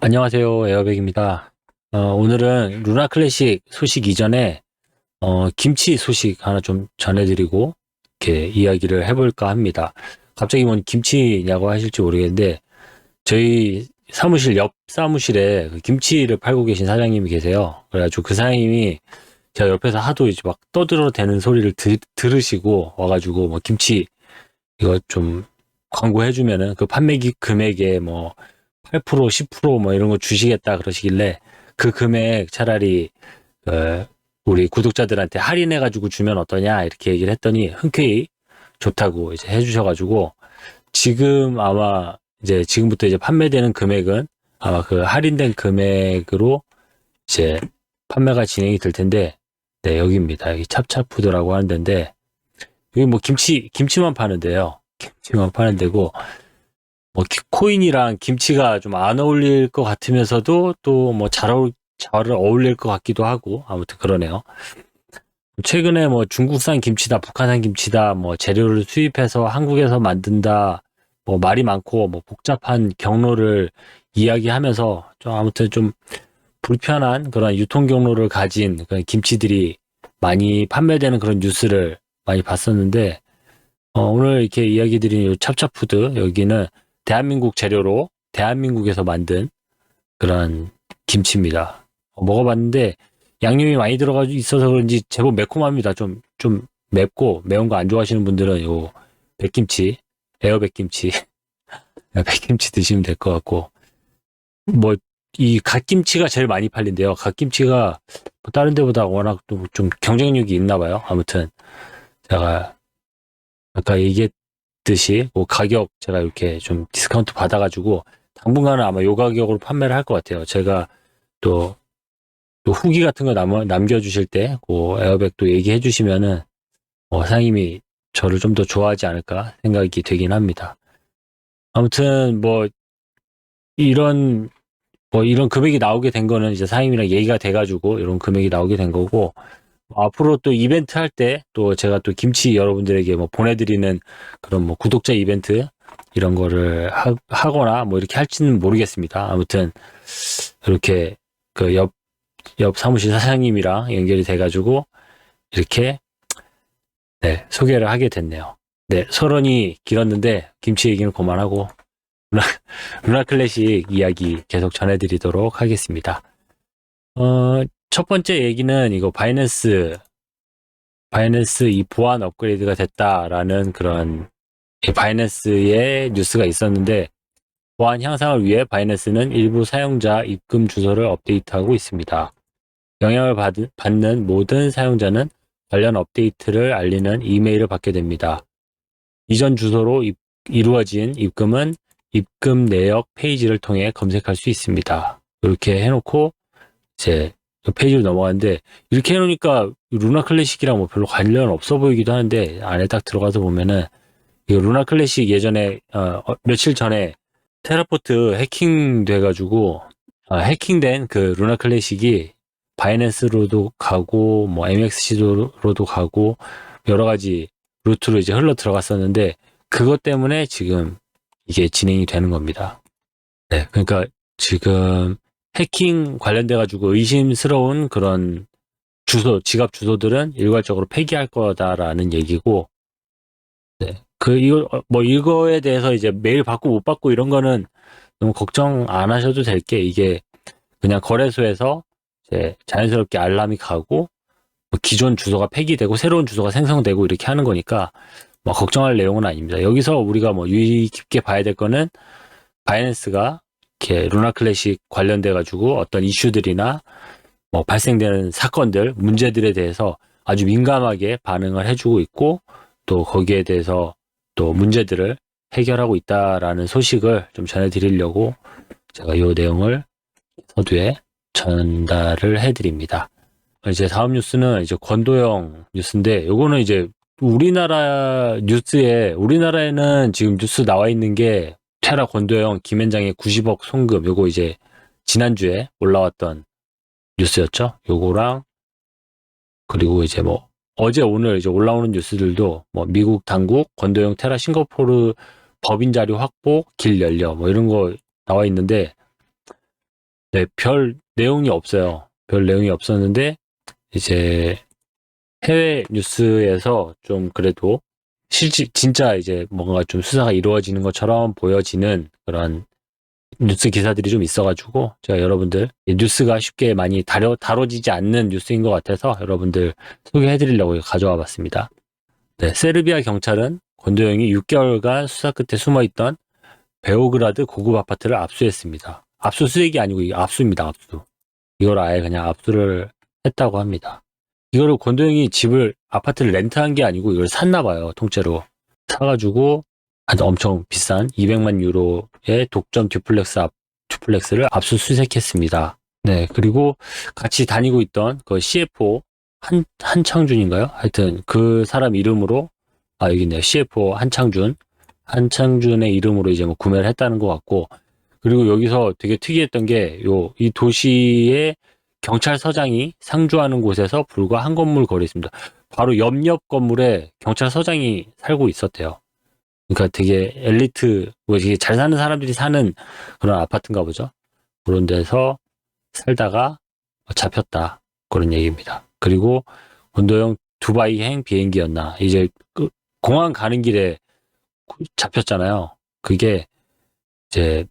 안녕하세요. 에어백입니다. 오늘은 루나 클래식 소식 이전에 김치 소식 하나 좀 전해드리고 이렇게 이야기를 해볼까 합니다. 갑자기 뭔 김치냐고 하실지 모르겠는데 저희 사무실 옆 사무실에 그 김치를 팔고 계신 사장님이 계세요. 그래가지고 그 사장님이 제가 옆에서 하도 이제 막 떠들어대는 소리를 들으시고 와가지고 뭐 김치 이거 좀 광고해주면은 그 금액에 뭐 8%, 10%뭐 이런 거 주시겠다 그러시길래 그 금액 차라리 우리 구독자들한테 할인해가지고 주면 어떠냐 이렇게 얘기를 했더니 흔쾌히 좋다고 이제 해주셔가지고 지금 아마 이제 지금부터 이제 판매되는 금액은 아마 그 할인된 금액으로 이제 판매가 진행이 될 텐데 네 여기입니다. 여기 찹찹푸드라고 하는 데인데 여기 뭐 김치만 파는데요. 김치만 파는 데고 뭐 코인이랑 김치가 좀 안 어울릴 것 같으면서도 또 뭐 잘 어울릴 것 같기도 하고 아무튼 그러네요. 최근에 뭐 중국산 김치다, 북한산 김치다, 뭐 재료를 수입해서 한국에서 만든다, 뭐 말이 많고 뭐 복잡한 경로를 이야기하면서 좀 아무튼 좀 불편한 그런 유통 경로를 가진 그런 김치들이 많이 판매되는 그런 뉴스를 많이 봤었는데 오늘 이렇게 이야기 드린 이 찹찹푸드 여기는 대한민국 재료로 대한민국에서 만든 그런 김치입니다. 먹어봤는데 양념이 많이 들어가 있어서 그런지 제법 매콤합니다. 좀 맵고 매운 거 안 좋아하시는 분들은 요 백김치, 에어백김치, 백김치 드시면 될 것 같고 뭐 이 갓김치가 제일 많이 팔린대요. 갓김치가 뭐 다른 데보다 워낙 또 좀 경쟁력이 있나 봐요. 아무튼 제가 아까 얘기했듯이 뭐 가격 제가 이렇게 좀 디스카운트 받아가지고 당분간은 아마 요 가격으로 판매를 할 것 같아요. 제가 또 후기 같은 거 남겨주실 때, 그 에어백도 얘기해 주시면은, 사장님이 저를 좀 더 좋아하지 않을까 생각이 되긴 합니다. 아무튼, 이런, 이런 금액이 나오게 된 거는 이제 사장님이랑 얘기가 돼가지고, 이런 금액이 나오게 된 거고, 앞으로 또 이벤트 할 때, 또 제가 또 김치 여러분들에게 뭐 보내드리는 그런 뭐 구독자 이벤트, 이런 거를 하거나 뭐 이렇게 할지는 모르겠습니다. 아무튼, 이렇게 그 옆 사무실 사장님이랑 연결이 돼가지고 이렇게 네, 소개를 하게 됐네요. 네, 서론이 길었는데 김치 얘기는 그만하고 루나, 루나 클래식 이야기 계속 전해드리도록 하겠습니다. 첫 번째 얘기는 이거 바이낸스 이 보안 업그레이드가 됐다라는 그런 바이낸스의 뉴스가 있었는데 보안 향상을 위해 바이낸스는 일부 사용자 입금 주소를 업데이트하고 있습니다. 영향을 받는 모든 사용자는 관련 업데이트를 알리는 이메일을 받게 됩니다. 이전 주소로 이루어진 입금은 입금 내역 페이지를 통해 검색할 수 있습니다. 이렇게 해놓고 이제 페이지로 넘어가는데 이렇게 해놓으니까 루나 클래식이랑 뭐 별로 관련 없어 보이기도 하는데 안에 딱 들어가서 보면은 이 루나 클래식 예전에 며칠 전에 테라포트 해킹 돼가지고 해킹된 그 루나 클래식이 바이낸스로도 가고 뭐 MXC로도 가고 여러 가지 루트로 이제 흘러 들어갔었는데 그것 때문에 지금 이게 진행이 되는 겁니다. 네, 그러니까 지금 해킹 관련돼 가지고 의심스러운 그런 지갑 주소들은 일괄적으로 폐기할 거다라는 얘기고, 네, 이거에 대해서 이제 메일 받고 못 받고 이런 거는 너무 걱정 안 하셔도 될 게 이게 그냥 거래소에서 이제 자연스럽게 알람이 가고 뭐 기존 주소가 폐기되고 새로운 주소가 생성되고 이렇게 하는 거니까 뭐 걱정할 내용은 아닙니다. 여기서 우리가 뭐 유의 깊게 봐야 될 거는 바이낸스가 이렇게 루나 클래식 관련돼 가지고 어떤 이슈들이나 뭐 발생되는 사건들, 문제들에 대해서 아주 민감하게 반응을 해주고 있고 또 거기에 대해서 또 문제들을 해결하고 있다라는 소식을 좀 전해드리려고 제가 이 내용을 서두에 전달을 해드립니다. 이제 다음 뉴스는 이제 권도영 뉴스인데 요거는 이제 우리나라에는 지금 뉴스 나와 있는 게 테라 권도영 김앤장의 90억 송금 요거 이제 지난주에 올라왔던 뉴스였죠. 요거랑 그리고 이제 뭐 어제 오늘 이제 올라오는 뉴스들도 뭐 미국 당국, 권도영 테라 싱가포르 법인 자료 확보, 길 열려 뭐 이런 거 나와 있는데 네, 별 내용이 없어요. 별 내용이 없었는데 이제 해외 뉴스에서 좀 그래도 진짜 이제 뭔가 좀 수사가 이루어지는 것처럼 보여지는 그런 뉴스 기사들이 좀 있어가지고 제가 여러분들 뉴스가 쉽게 많이 다뤄지지 않는 뉴스인 것 같아서 여러분들 소개해드리려고 가져와 봤습니다. 네, 세르비아 경찰은 권도영이 6개월간 수사 끝에 숨어있던 베오그라드 고급 아파트를 압수했습니다. 압수수색이 아니고 이게 압수입니다. 압수. 이걸 아예 그냥 압수를 했다고 합니다. 이거를 권도영이 아파트를 렌트한 게 아니고 이걸 샀나 봐요. 통째로. 사가지고 아주 엄청 비싼 200만 유로의 독점 듀플렉스를 압수수색했습니다. 네, 그리고 같이 다니고 있던 그 CFO 한창준인가요? 하여튼 그 사람 이름으로 여기 있네요. CFO 한창준의 이름으로 이제 뭐 구매를 했다는 것 같고, 그리고 여기서 되게 특이했던 게 이 도시의 경찰서장이 상주하는 곳에서 불과 한 건물 거리에 있습니다. 바로 옆 건물에 경찰서장이 살고 있었대요. 그러니까 되게 엘리트, 뭐 되게 잘 사는 사람들이 사는 그런 아파트인가 보죠. 그런 데서 살다가 잡혔다. 그런 얘기입니다. 그리고 권도영 두바이행 비행기였나. 이제 공항 가는 길에 잡혔잖아요. 그게 이제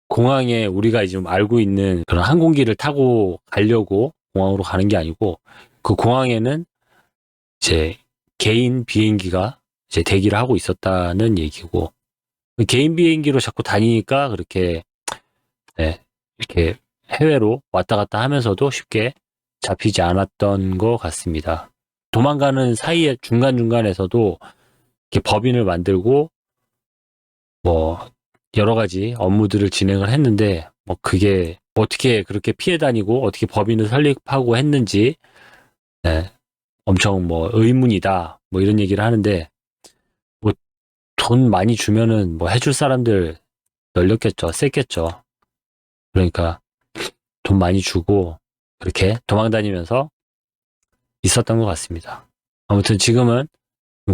공항에 우리가 지금 알고 있는 그런 항공기를 타고 가려고 공항으로 가는 게 아니고 그 공항에는 이제 개인 비행기가 이제 대기를 하고 있었다는 얘기고, 개인 비행기로 자꾸 다니니까 그렇게 네, 이렇게 해외로 왔다 갔다 하면서도 쉽게 잡히지 않았던 것 같습니다. 도망가는 사이에 중간중간에서도 이렇게 법인을 만들고 뭐 여러 가지 업무들을 진행을 했는데 뭐 그게 어떻게 그렇게 피해 다니고 어떻게 법인을 설립하고 했는지 네, 엄청 뭐 의문이다 뭐 이런 얘기를 하는데, 뭐 돈 많이 주면은 뭐 해줄 사람들 널렸겠죠. 셌겠죠. 그러니까 돈 많이 주고 그렇게 도망다니면서 있었던 것 같습니다. 아무튼 지금은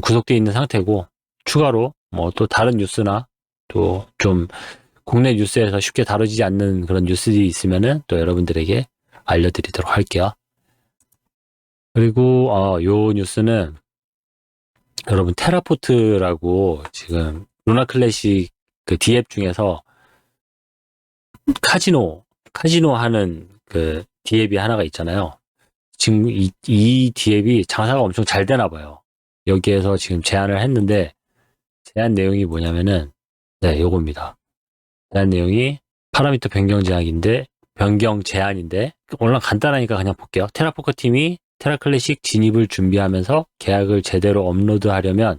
구속되어 있는 상태고, 추가로 뭐 또 다른 뉴스나 또 좀 국내 뉴스에서 쉽게 다뤄지지 않는 그런 뉴스들이 있으면은 또 여러분들에게 알려드리도록 할게요. 그리고 요 뉴스는 여러분 테라포트라고 지금 루나 클래식 그 D앱 중에서 카지노 하는 그 D앱이 하나가 있잖아요. 지금 이 D앱이 장사가 엄청 잘 되나 봐요. 여기에서 지금 제안을 했는데, 제안 내용이 뭐냐면은 네, 요겁니다. 제안 내용이 파라미터 변경 제한인데 얼마나 간단하니까 그냥 볼게요. 테라포커 팀이 테라클래식 진입을 준비하면서 계약을 제대로 업로드하려면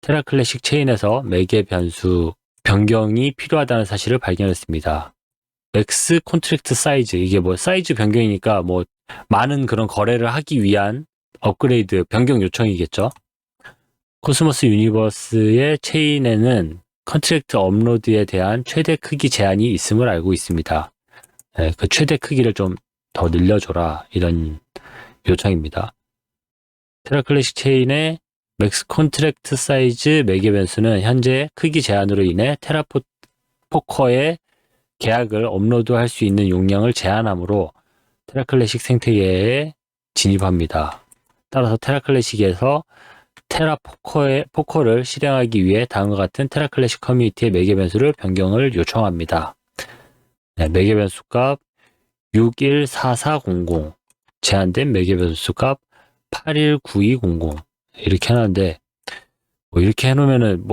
테라클래식 체인에서 매개 변수 변경이 필요하다는 사실을 발견했습니다. 맥스 콘트랙트 사이즈, 이게 뭐 사이즈 변경이니까 뭐 많은 그런 거래를 하기 위한 업그레이드 변경 요청이겠죠. 코스모스 유니버스의 체인에는 컨트랙트 업로드에 대한 최대 크기 제한이 있음을 알고 있습니다. 네, 그 최대 크기를 좀 더 늘려줘라 이런 요청입니다. 테라클래식 체인의 맥스 콘트랙트 사이즈 매개 변수는 현재 크기 제한으로 인해 테라포커의 계약을 업로드할 수 있는 용량을 제한하므로 테라클래식 생태계에 진입합니다. 따라서 테라클래식에서 테라포커를 실행하기 위해 다음과 같은 테라클래식 커뮤니티의 매개 변수를 변경을 요청합니다. 네, 매개 변수 값 614400, 제한된 매개 변수 값 819200 이렇게 해놨는데, 뭐 이렇게 해놓으면은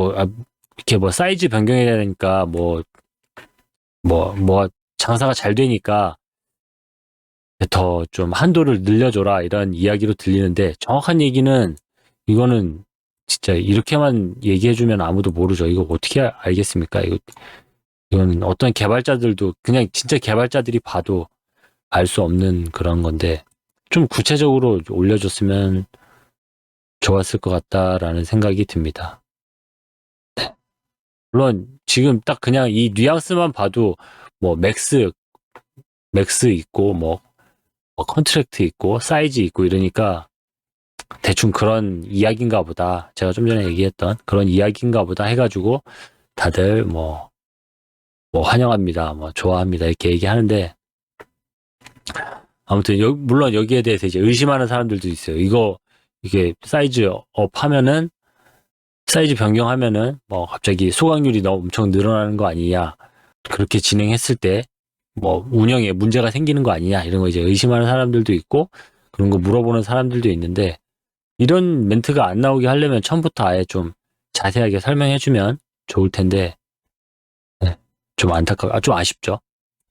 이렇게 뭐 사이즈 변경해야 되니까 뭐 장사가 잘 되니까 더 좀 한도를 늘려줘라 이런 이야기로 들리는데, 정확한 얘기는 이거는 진짜 이렇게만 얘기해주면 아무도 모르죠. 이거 어떻게 알겠습니까? 이거는 어떤 개발자들도 그냥 진짜 개발자들이 봐도 알 수 없는 그런 건데, 좀 구체적으로 올려줬으면 좋았을 것 같다라는 생각이 듭니다. 네. 물론 지금 딱 그냥 이 뉘앙스만 봐도 뭐 맥스 있고 뭐 컨트랙트 있고 사이즈 있고 이러니까 대충 그런 이야기인가 보다. 제가 좀 전에 얘기했던 그런 이야기인가 보다 해가지고 다들 뭐 환영합니다. 뭐 좋아합니다. 이렇게 얘기하는데 아무튼 물론 여기에 대해서 이제 의심하는 사람들도 있어요. 이게 사이즈 업 하면은 사이즈 변경하면은 뭐 갑자기 소각률이 너무 엄청 늘어나는 거 아니냐. 그렇게 진행했을 때 뭐 운영에 문제가 생기는 거 아니냐. 이런 거 이제 의심하는 사람들도 있고 그런 거 물어보는 사람들도 있는데 이런 멘트가 안 나오게 하려면 처음부터 아예 좀 자세하게 설명해주면 좋을 텐데 네, 좀 아쉽죠.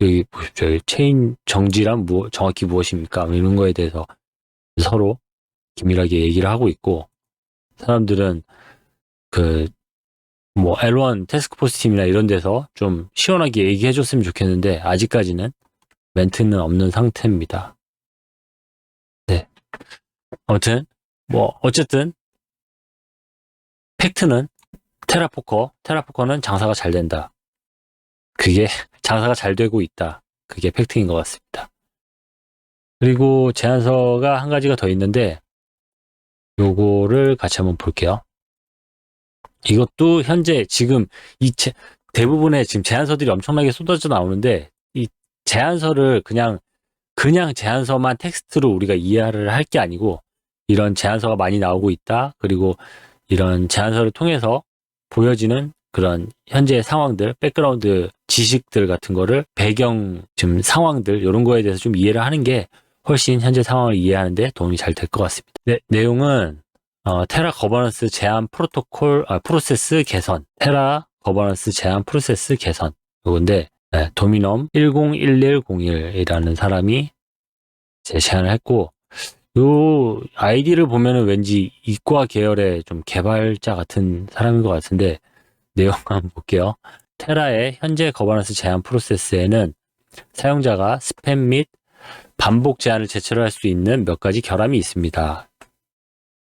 여기 보십시오. 여기 체인 정지란 정확히 무엇입니까? 뭐 이런 거에 대해서 서로 긴밀하게 얘기를 하고 있고 사람들은 뭐 L1 태스크포스 팀이나 이런 데서 좀 시원하게 얘기해 줬으면 좋겠는데 아직까지는 멘트는 없는 상태입니다. 네. 아무튼 뭐 어쨌든 팩트는 테라포커는 장사가 잘 된다. 그게 장사가 잘 되고 있다. 그게 팩트인 것 같습니다. 그리고 제안서가 한 가지가 더 있는데 요거를 같이 한번 볼게요. 이것도 현재 지금 대부분의 지금 제안서들이 엄청나게 쏟아져 나오는데 이 제안서를 그냥 제안서만 텍스트로 우리가 이해를 할 게 아니고 이런 제안서가 많이 나오고 있다. 그리고 이런 제안서를 통해서 보여지는 그런 현재 상황들, 백그라운드 지식들 같은 거를 지금 상황들 이런 거에 대해서 좀 이해를 하는 게 훨씬 현재 상황을 이해하는데 도움이 잘 될 것 같습니다. 네, 내용은 테라 거버넌스 제한 프로세스 개선, 테라 거버넌스 제한 프로세스 개선 요건데 네, 도미넘 101101이라는 사람이 제안을 했고 요 아이디를 보면은 왠지 이과 계열의 좀 개발자 같은 사람인 것 같은데 내용 한번 볼게요. 테라의 현재 거버넌스 제한 프로세스에는 사용자가 스팸 및 반복 제한을 제출할 수 있는 몇 가지 결함이 있습니다.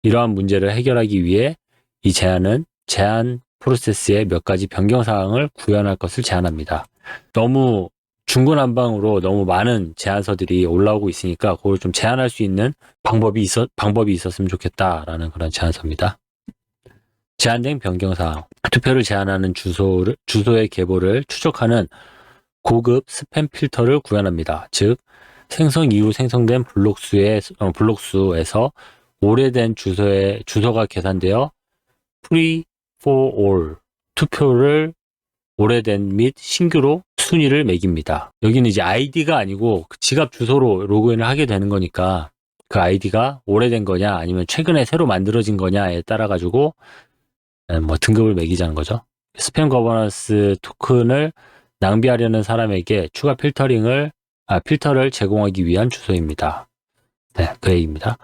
이러한 문제를 해결하기 위해 이 제안은 제한 프로세스의 몇 가지 변경 사항을 구현할 것을 제안합니다. 너무 중구난방으로 너무 많은 제안서들이 올라오고 있으니까 그걸 좀 제한할 수 있는 방법이 있었으면 좋겠다라는 그런 제안서입니다. 제한된 변경 사항. 투표를 제한하는 주소의 계보를 추적하는 고급 스팸 필터를 구현합니다. 즉 생성 이후 생성된 블록수에서 오래된 주소가 계산되어 free for all 투표를 오래된 및 신규로 순위를 매깁니다. 여기는 이제 아이디가 아니고 지갑 주소로 로그인을 하게 되는 거니까 그 아이디가 오래된 거냐 아니면 최근에 새로 만들어진 거냐에 따라 가지고 뭐 등급을 매기자는 거죠. 스팸 거버넌스 토큰을 낭비하려는 사람에게 추가 필터를 제공하기 위한 주소입니다. 네, 그 얘기입니다.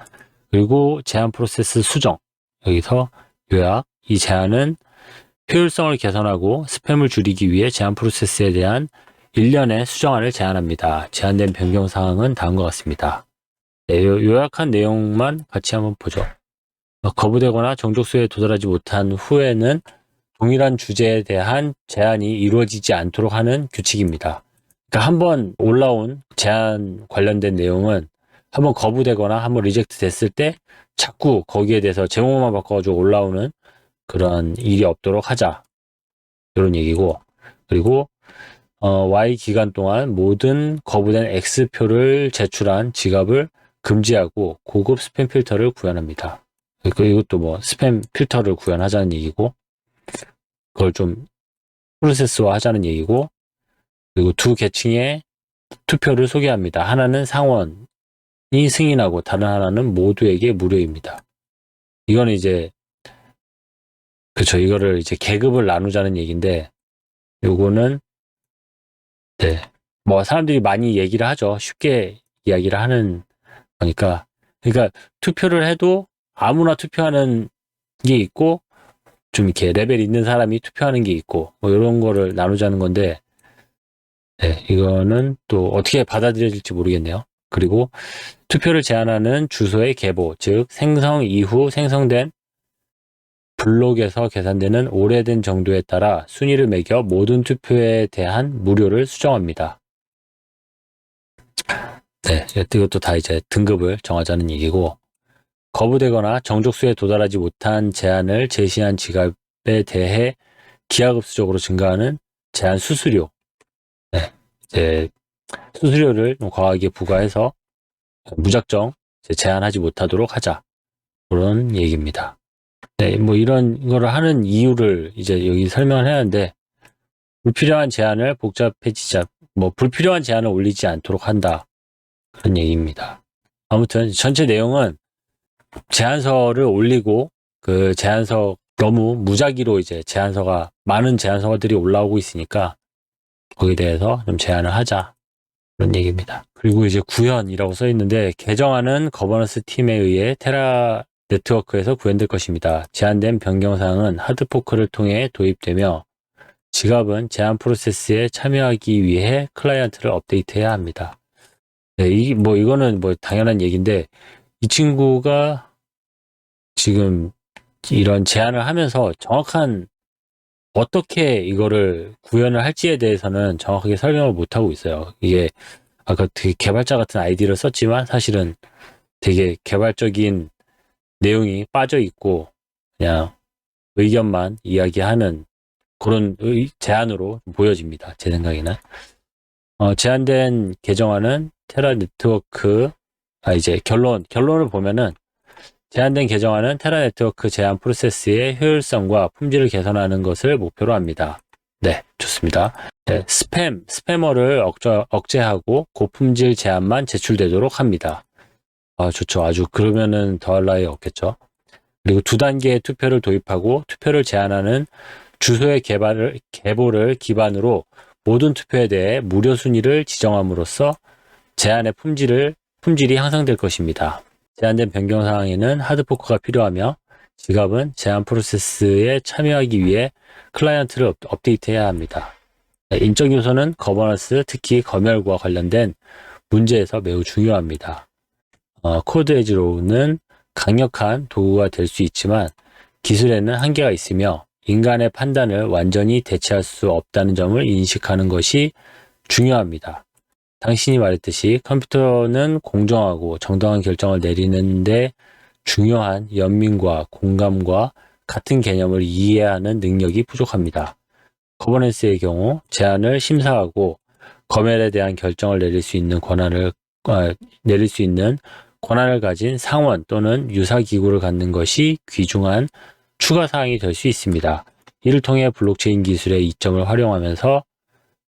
그리고 제한 프로세스 수정. 여기서 요약. 이 제한은 효율성을 개선하고 스팸을 줄이기 위해 제한 프로세스에 대한 일련의 수정안을 제안합니다. 제한된 변경 사항은 다음과 같습니다. 네, 요약한 내용만 같이 한번 보죠. 거부되거나 정족수에 도달하지 못한 후에는 동일한 주제에 대한 제한이 이루어지지 않도록 하는 규칙입니다. 그러니까 한번 올라온 제한 관련된 내용은 한번 거부되거나 한번 리젝트 됐을 때 자꾸 거기에 대해서 제목만 바꿔가지고 올라오는 그런 일이 없도록 하자. 이런 얘기고 그리고 Y 기간 동안 모든 거부된 X표를 제출한 지갑을 금지하고 고급 스팸 필터를 구현합니다. 이것도 뭐 스팸 필터를 구현하자는 얘기고 그걸 좀 프로세스화 하자는 얘기고 그리고 두 계층의 투표를 소개합니다. 하나는 상원이 승인하고 다른 하나는 모두에게 무료입니다. 이거는 이제 그쵸 이거를 이제 계급을 나누자는 얘기인데 요거는 네 뭐 사람들이 많이 얘기를 하죠. 쉽게 이야기를 하는 거니까 그러니까 투표를 해도 아무나 투표하는 게 있고 좀 이렇게 레벨 있는 사람이 투표하는 게 있고 뭐 이런 거를 나누자는 건데 네, 이거는 또 어떻게 받아들여질지 모르겠네요. 그리고 투표를 제한하는 주소의 계보, 즉 생성 이후 생성된 블록에서 계산되는 오래된 정도에 따라 순위를 매겨 모든 투표에 대한 무료를 수정합니다. 네, 이것도 다 이제 등급을 정하자는 얘기고 거부되거나 정족수에 도달하지 못한 제한을 제시한 지갑에 대해 기하급수적으로 증가하는 제한 수수료. 네, 이제 수수료를 과하게 부과해서 무작정 제한하지 못하도록 하자. 그런 얘기입니다. 네, 뭐 이런 거를 하는 이유를 이제 여기 설명을 해야 하는데, 불필요한 제한을 불필요한 제한을 올리지 않도록 한다. 그런 얘기입니다. 아무튼 전체 내용은 제안서를 올리고 그 제안서 너무 무작위로 이제 많은 제안서들이 올라오고 있으니까 거기에 대해서 좀 제안을 하자. 그런 얘기입니다. 그리고 이제 구현이라고 써 있는데, 개정안은 거버넌스 팀에 의해 테라 네트워크에서 구현될 것입니다. 제한된 변경사항은 하드포크를 통해 도입되며 지갑은 제한 프로세스에 참여하기 위해 클라이언트를 업데이트해야 합니다. 네, 이거는 당연한 얘기인데, 이 친구가 지금 이런 제안을 하면서 정확한 어떻게 이거를 구현을 할지에 대해서는 정확하게 설명을 못 하고 있어요. 이게 아까 되게 개발자 같은 아이디를 썼지만 사실은 되게 개발적인 내용이 빠져 있고 그냥 의견만 이야기하는 그런 제안으로 보여집니다. 제 생각에는. 제한된 개정안은 테라 네트워크, 이제 결론을 보면은, 제한된 개정안은 테라 네트워크 제한 프로세스의 효율성과 품질을 개선하는 것을 목표로 합니다. 네, 좋습니다. 네, 스패머를 억제하고 고품질 제안만 제출되도록 합니다. 좋죠. 아주 그러면은 더할 나위 없겠죠. 그리고 2단계의 투표를 도입하고 투표를 제한하는 주소의 계보를 기반으로 모든 투표에 대해 무료 순위를 지정함으로써 제안의 품질이 향상될 것입니다. 제한된 변경 사항에는 하드포크가 필요하며 지갑은 제한 프로세스에 참여하기 위해 클라이언트를 업데이트해야 합니다. 인적 요소는 거버넌스, 특히 검열과 관련된 문제에서 매우 중요합니다. 코드 에지 로우는 강력한 도구가 될 수 있지만 기술에는 한계가 있으며 인간의 판단을 완전히 대체할 수 없다는 점을 인식하는 것이 중요합니다. 당신이 말했듯이 컴퓨터는 공정하고 정당한 결정을 내리는데 중요한 연민과 공감과 같은 개념을 이해하는 능력이 부족합니다. 거버넌스의 경우 제안을 심사하고 검열에 대한 결정을 내릴 수 있는 권한을 가진 상원 또는 유사 기구를 갖는 것이 귀중한 추가 사항이 될 수 있습니다. 이를 통해 블록체인 기술의 이점을 활용하면서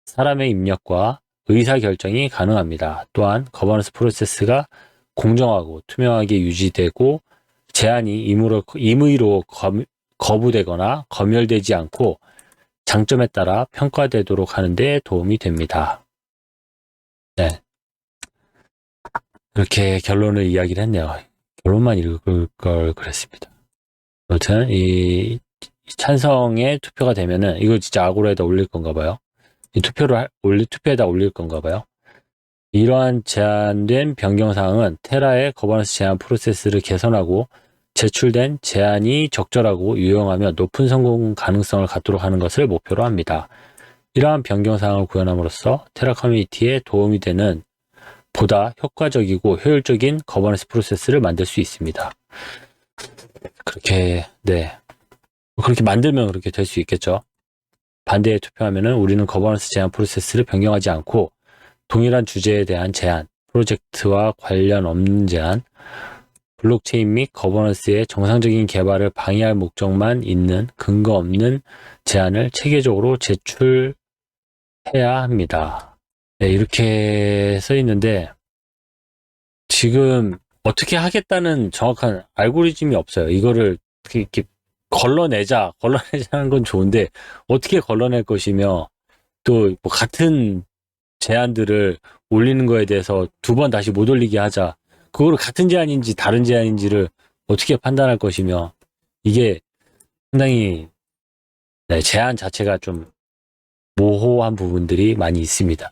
사람의 입력과 의사결정이 가능합니다. 또한 거버넌스 프로세스가 공정하고 투명하게 유지되고 제안이 임의로 거부되거나 검열되지 않고 장점에 따라 평가되도록 하는 데 도움이 됩니다. 네. 이렇게 결론을 이야기를 했네요. 결론만 읽을 걸 그랬습니다. 아무튼 이 찬성의 투표가 되면은 이거 진짜 아고라에다 올릴 건가 봐요. 이 투표에다 올릴 건가 봐요. 이러한 제한된 변경 사항은 테라의 거버넌스 제한 프로세스를 개선하고 제출된 제안이 적절하고 유용하며 높은 성공 가능성을 갖도록 하는 것을 목표로 합니다. 이러한 변경 사항을 구현함으로써 테라 커뮤니티에 도움이 되는 보다 효과적이고 효율적인 거버넌스 프로세스를 만들 수 있습니다. 그렇게 만들면 그렇게 될 수 있겠죠. 반대에 투표하면은 우리는 거버넌스 제한 프로세스를 변경하지 않고 동일한 주제에 대한 제안, 프로젝트와 관련 없는 제안, 블록체인 및 거버넌스의 정상적인 개발을 방해할 목적만 있는 근거 없는 제안을 체계적으로 제출해야 합니다. 네, 이렇게 써 있는데 지금 어떻게 하겠다는 정확한 알고리즘이 없어요. 이거를 이렇게 걸러내자는 건 좋은데 어떻게 걸러낼 것이며 또 같은 제안들을 올리는 거에 대해서 2번 다시 못 올리게 하자. 그거를 같은 제안인지 다른 제안인지를 어떻게 판단할 것이며 이게 상당히 제안 자체가 좀 모호한 부분들이 많이 있습니다.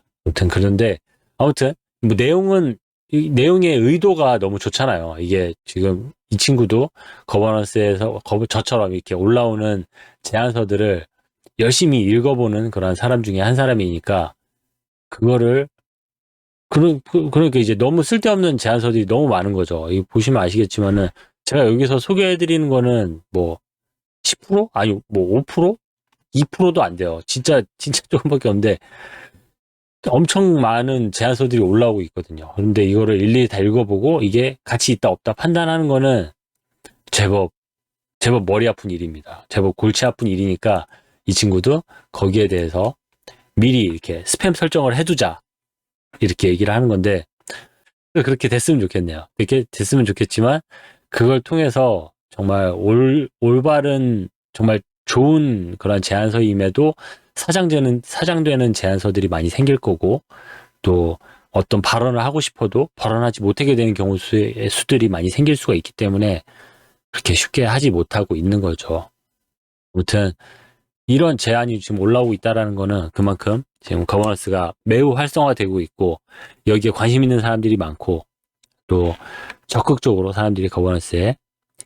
아무튼 내용의 의도가 너무 좋잖아요. 이게 지금 이 친구도 거버넌스에서 저처럼 이렇게 올라오는 제안서들을 열심히 읽어보는 그런 사람 중에 한 사람이니까 그거를 그러니까 이제 너무 쓸데없는 제안서들이 너무 많은 거죠. 이거 보시면 아시겠지만은 제가 여기서 소개해드리는 거는 뭐 10%? 아니 뭐 5%? 2%도 안 돼요. 진짜 조금밖에 없는데 엄청 많은 제안서들이 올라오고 있거든요. 그런데 이거를 일일이 다 읽어보고 이게 가치 있다 없다 판단하는 거는 제법 머리 아픈 일입니다. 제법 골치 아픈 일이니까 이 친구도 거기에 대해서 미리 이렇게 스팸 설정을 해두자 이렇게 얘기를 하는 건데 그렇게 됐으면 좋겠네요. 그렇게 됐으면 좋겠지만 그걸 통해서 정말 올바른 정말 좋은 그런 제안서임에도 사장되는 제안서들이 많이 생길 거고 또 어떤 발언을 하고 싶어도 발언하지 못하게 되는 경우 수들이 많이 생길 수가 있기 때문에 그렇게 쉽게 하지 못하고 있는 거죠. 아무튼 이런 제안이 지금 올라오고 있다는 거는 그만큼 지금 거버넌스가 매우 활성화되고 있고 여기에 관심 있는 사람들이 많고 또 적극적으로 사람들이 거버넌스에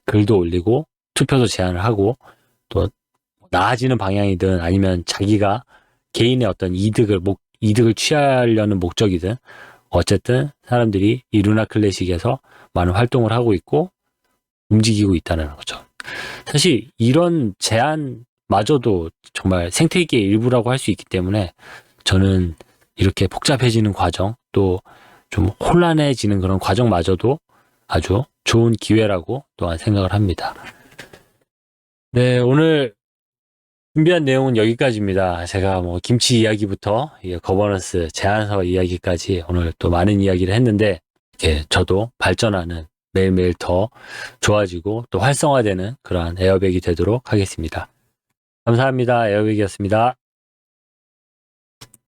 글도 올리고 투표도 제안을 하고 또 나아지는 방향이든 아니면 자기가 개인의 어떤 이득을 취하려는 목적이든 어쨌든 사람들이 이 루나 클래식에서 많은 활동을 하고 있고 움직이고 있다는 거죠. 사실 이런 제안마저도 정말 생태계의 일부라고 할 수 있기 때문에 저는 이렇게 복잡해지는 과정 또 좀 혼란해지는 그런 과정마저도 아주 좋은 기회라고 또한 생각을 합니다. 네, 오늘 준비한 내용은 여기까지입니다. 제가 뭐 김치 이야기부터 거버넌스 제안서 이야기까지 오늘 또 많은 이야기를 했는데 이렇게 저도 발전하는 매일매일 더 좋아지고 또 활성화되는 그러한 에어백이 되도록 하겠습니다. 감사합니다. 에어백이었습니다.